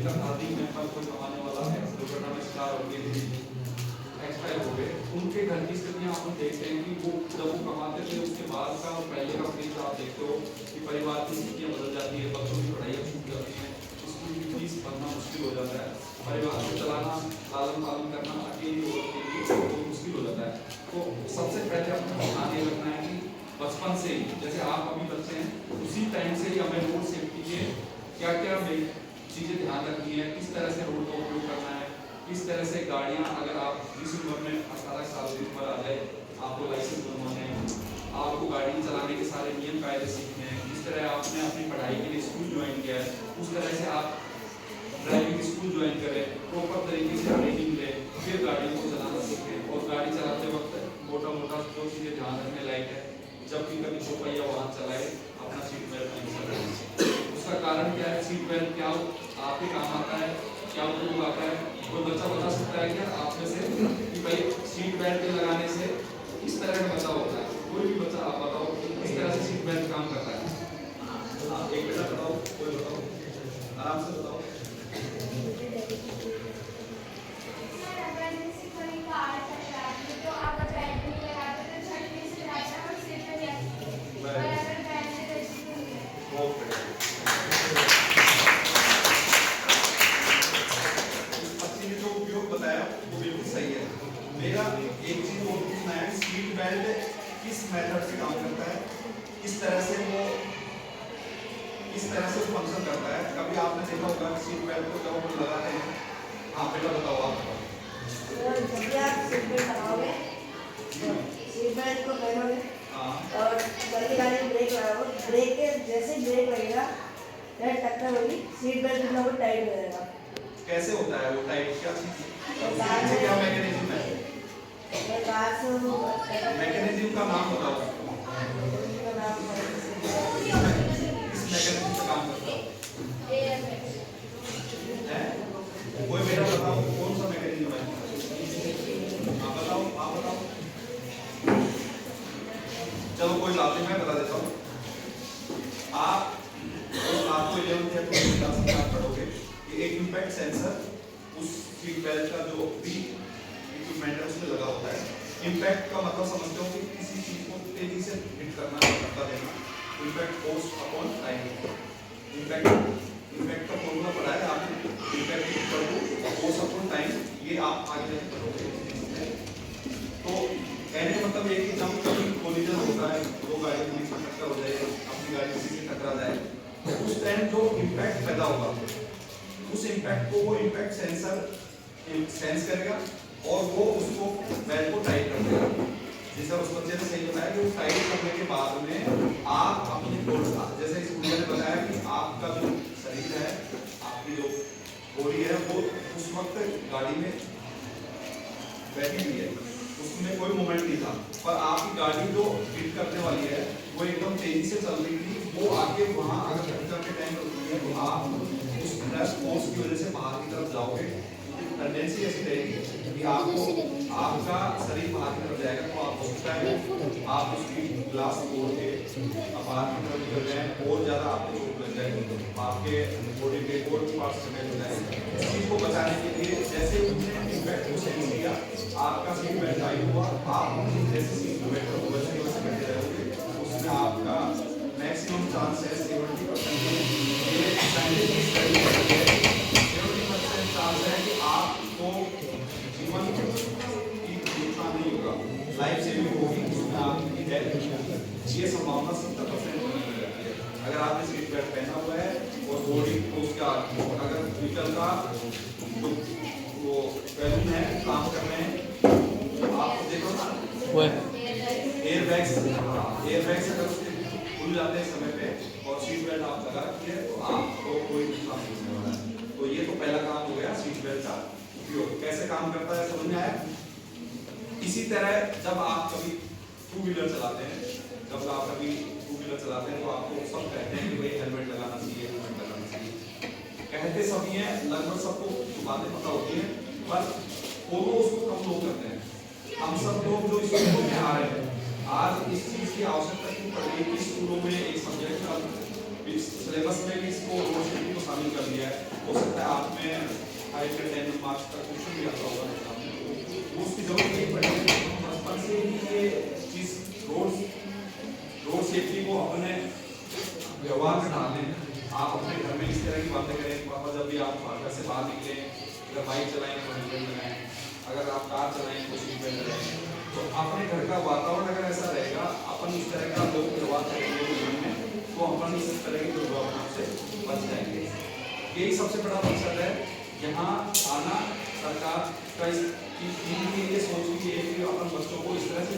जिनका शादी में कोई कमाने वाला है, दुर्घटना में शिकार हो गए, एक्सपायर हो गए, उनके घर की स्थितियाँ आप देखते हैं कि वो जब वो कमाते थे उसके बाद का और पहले का फेज आप देखते हो कि परिवार की स्थितियाँ बदल जाती है, बच्चों की पढ़ाई छूट जाती है, स्कूल की फीस भरना मुश्किल हो जाता है, परिवार को चलाना, लालन पालन करना अकेली औरत के लिए बहुत मुश्किल हो जाता है। तो सबसे पहले अपना ध्यान ये रखना है कि बचपन से ही, जैसे आप अभी बच्चे हैं उसी टाइम से ही हमें रोड सेफ्टी के क्या क्या चीज़ें ध्यान रखनी है, किस तरह से रोड का उपयोग करना है, किस तरह से गाड़ियाँ, अगर आप जिस उम्र में 18 साल की उम्र आ जाए आपको लाइसेंस बनवाने हैं, आपको गाड़ी चलाने के सारे नियम कायदे सीखने हैं, जिस तरह आपने अपनी पढ़ाई के लिए स्कूल ज्वाइन किया है उस तरह से आप ड्राइविंग स्कूल ज्वाइन करें, प्रॉपर तरीके से ट्रेनिंग लें, फिर गाड़ियों को चलाना सीखें। और गाड़ी चलाते वक्त मोटा मोटा जो चीज़ें ध्यान रखने लायक है, जब भी कभी चौपहिया वाहन चलाए अपना सीट बेल्ट नहीं लगाए। उसका कारण क्या है? सीट बेल्ट क्या आपके काम आता है, क्या उपयोग आता है? कोई बच्चा बता सकता है क्या आप में से कि भाई सीट बेल्ट लगाने से किस तरह का बचाव होता है? कोई भी बच्चा आप बताओ किस तरह से सीट बेल्ट काम करता है? एक बेटा बताओ, कोई बताओ, आराम से बताओ। मेरा एक चीज और पूछना है, सीट बेल्ट किस मेथड से काम करता है, किस तरह से वो फंक्शन करता है? कभी आपने देखा होगा कि सीट बेल्ट को जब हम लगाते हैं, हाँ बेटा बताओ आप। जब भी आप सीट बेल्ट लगाओगे, सीट बेल्ट को पहनोगे और जल्दी गाड़ी में ब्रेक लगाओगे, ब्रेक के जैसे ब्रेक लगेगा या टक्कर होगी, सीट बेल्ट अपना वो टाइट हो जाएगा। कैसे होता है वो टाइट? क्या चीज क्या मैकेनिज्म है? मैकेनिज्म का नाम बताओ। इस मैकेनिज्म से काम करता है? कोई बेटा बताओ कौन सा मैकेनिज्म है? आप बताओ, आप बताओ। चलो कोई बात नहीं, मैं बता देता हूँ। आप आपको 11th या 12th क्लास में आप पढ़ोगे कि एक इम्पैक्ट सेंसर उस सीट बेल्ट का जो भी इक्विपमेंट है उसमें लगा होता है। इम्पैक्ट का मतलब समझते हो कि किसी चीज को तेजी से हिट करना, धक्का देना। Impact force upon time. Impact का फॉर्मूला पढ़ा है आपने, impact equal to force upon time. ये आप आगे जाके पढ़ोगे। तो कहने का मतलब ये कि जब कभी कोलिजन होता है, दो गाड़ियों के बीच में टक्कर हो जाए, अपनी गाड़ी किसी से टकरा जाए, तो उस टाइम जो इम्पैक्ट पैदा होगा उस इम्पैक्ट को वो इम्पैक्ट सेंसर सेंस करेगा और वो उसको बेल्ट को टाइट कर देगा। जैसे उस बच्चे ने सही बताया कि वो टाइट करने के बाद में आप अपनी जैसे इस गुड़िया ने बताया कि आपका जो शरीर है, आपकी जो बॉडी है, वो उस वक्त गाड़ी में बैठी हुई है, उसमें कोई मोमेंट नहीं था, पर आपकी गाड़ी जो हिट करने वाली है वो एकदम तेजी से चल रही थी। वो आके वहाँ अगर टक्कर के टाइम रुकती है तो आप उस प्रेस फोर्स की वजह से बाहर की तरफ जाओगे। टेंडेंसी ऐसी रहेगी कि आपको आपका शरीर बाहर की तरफ जाएगा, तो आप हो सकता है आप उसकी ग्लास तोड़ के बाहर की तरफ निकल जाए और ज़्यादा आपको चोट लग जाए, आपके बॉडी के और पार्ट्स डैमेज हो जाए। इस चीज़ को बचाने के लिए जैसे उन्होंने इम्पैक्ट को सेंस किया, आपका सीट बेल्ट टाइट हुआ, आप जैसे सीट बेल्ट को बचने वैसे बैठे रहोगे, उसमें आपका मैक्सिमम चांस है 70% ये साइंटिफिक स्टडी है, 70% चांस है कि आपको जीवन की नुकसान नहीं होगा, लाइफ सेविंग होगी, उसमें आपकी डेथ ये संभावना 70% होने लग जाती है अगर आपने सीट बेल्ट पहना हुआ है। और बॉडी को उसका अगर व्हीकल का वो बैलून है काम कर रहे हैं, आप देखो ना एयरबैग्स अगर उसके खुल जाते हैं समय पे और सीट बेल्ट आप लगा रखिए तो आपको कोई नुकसान नहीं होने वाला है। तो ये तो पहला काम हो गया सीट बेल्ट का उपयोग। कैसे काम करता है समझ में आया? इसी तरह जब आप कभी टू व्हीलर चलाते हैं, तो आपको सब कहते हैं कि भाई हेलमेट लगाना चाहिए, हेलमेट लगाना चाहिए, कहते सभी हैं, लगभग सबको बातें पता होती हैं, पर फॉलो उसको कम लोग करते हैं। हम सब लोग जो स्कूलों में आ रहे हैं, आज इस चीज की आवश्यकता क्यों पड़ रही है कि स्कूलों में एक सब्जेक्ट का सिलेबस में भी इसको रोड सेफ्टी को शामिल कर दिया है। हो सकता है आप में 5 या 10 मार्क्स का क्वेश्चन भी आता होगा एग्जाम में, वो उसकी जरूरत नहीं पड़ेगी। हम बचपन से ही ये चीज रोड सेफ्टी को अपने व्यवहार में डालें। आप अपने घर में इस तरह की बातें करें, पापा जब भी आप घर से बाहर निकले, अगर बाइक चलाएं तो हेलमेट लगाएं, अगर आप कार चलाएं तो सीट बेल्ट लगाएं। तो अपने घर का वातावरण अगर ऐसा रहेगा, अपन इस तरह का लोग व्यवहार करेंगे जीवन में, तो अपन इस तरह की दुर्घटनाओं से बच जाएंगे। यही सबसे बड़ा मकसद है यहाँ आना। सरकार का ये सोच रही है कि अपन बच्चों को इस तरह से